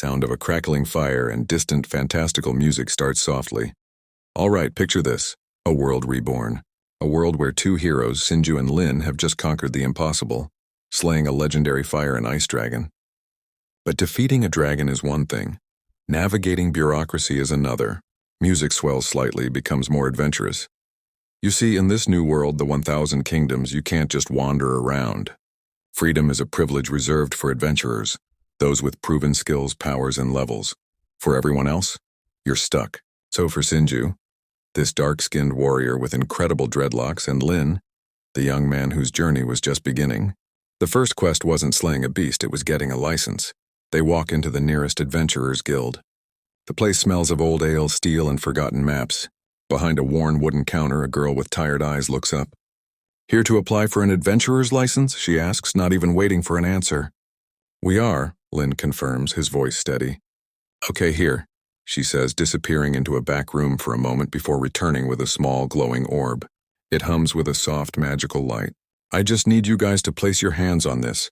Sound of a crackling fire and distant fantastical music starts softly. All right, picture this. A world reborn. A world where two heroes, Sinju and Lin, have just conquered the impossible, slaying a legendary fire and ice dragon. But defeating a dragon is one thing. Navigating bureaucracy is another. Music swells slightly, becomes more adventurous. You see, in this new world, the 1,000 kingdoms, you can't just wander around. Freedom is a privilege reserved for adventurers, those with proven skills, powers, and levels. For everyone else, you're stuck. So for Sinju, this dark-skinned warrior with incredible dreadlocks, and Lin, the young man whose journey was just beginning, the first quest wasn't slaying a beast, it was getting a license. They walk into the nearest adventurers' guild. The place smells of old ale, steel, and forgotten maps. Behind a worn wooden counter, a girl with tired eyes looks up. "Here to apply for an adventurer's license?" she asks, not even waiting for an answer. "We are," Lin confirms, his voice steady. "Okay, here," she says, disappearing into a back room for a moment before returning with a small, glowing orb. It hums with a soft, magical light. "I just need you guys to place your hands on this."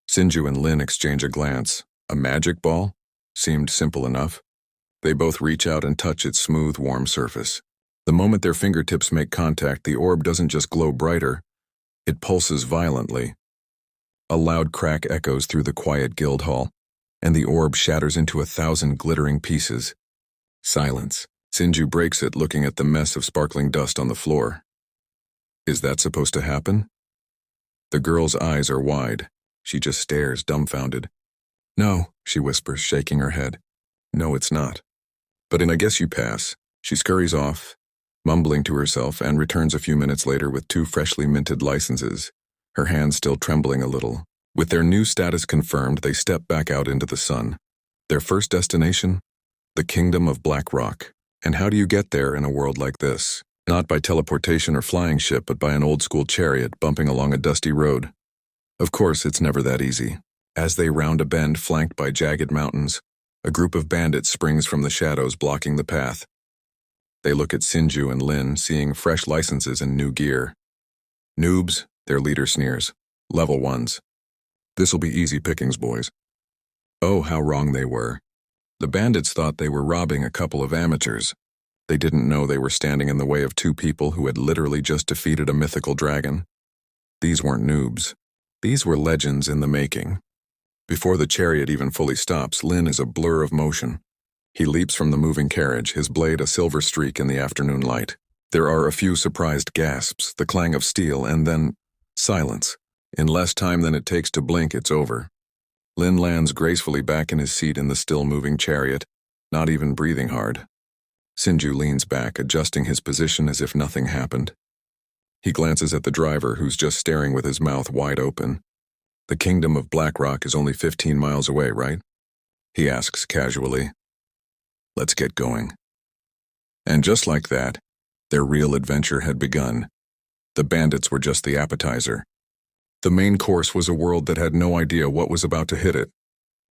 Sinju and Lin exchange a glance. A magic ball? Seemed simple enough. They both reach out and touch its smooth, warm surface. The moment their fingertips make contact, the orb doesn't just glow brighter, it pulses violently. A loud crack echoes through the quiet guild hall, and the orb shatters into 1,000 glittering pieces. Silence. Sinju breaks it, looking at the mess of sparkling dust on the floor. Is that supposed to happen? The girl's eyes are wide. She just stares, dumbfounded. "No," she whispers, shaking her head. "No, it's not. But I guess you pass." She scurries off, mumbling to herself, and returns a few minutes later with 2 freshly minted licenses, her hands still trembling a little. With their new status confirmed, they step back out into the sun. Their first destination? The Kingdom of Black Rock. And how do you get there in a world like this? Not by teleportation or flying ship, but by an old-school chariot bumping along a dusty road. Of course, it's never that easy. As they round a bend flanked by jagged mountains, a group of bandits springs from the shadows, blocking the path. They look at Sinju and Lin, seeing fresh licenses and new gear. "Noobs," their leader sneers. "Level 1s. This'll be easy pickings, boys." Oh, how wrong they were. The bandits thought they were robbing a couple of amateurs. They didn't know they were standing in the way of 2 people who had literally just defeated a mythical dragon. These weren't noobs. These were legends in the making. Before the chariot even fully stops, Lin is a blur of motion. He leaps from the moving carriage, his blade a silver streak in the afternoon light. There are a few surprised gasps, the clang of steel, and then silence. In less time than it takes to blink, it's over. Lin lands gracefully back in his seat in the still-moving chariot, not even breathing hard. Sinju leans back, adjusting his position as if nothing happened. He glances at the driver, who's just staring with his mouth wide open. "The Kingdom of Black Rock is only 15 miles away, right?" he asks casually. "Let's get going." And just like that, their real adventure had begun. The bandits were just the appetizer. The main course was a world that had no idea what was about to hit it.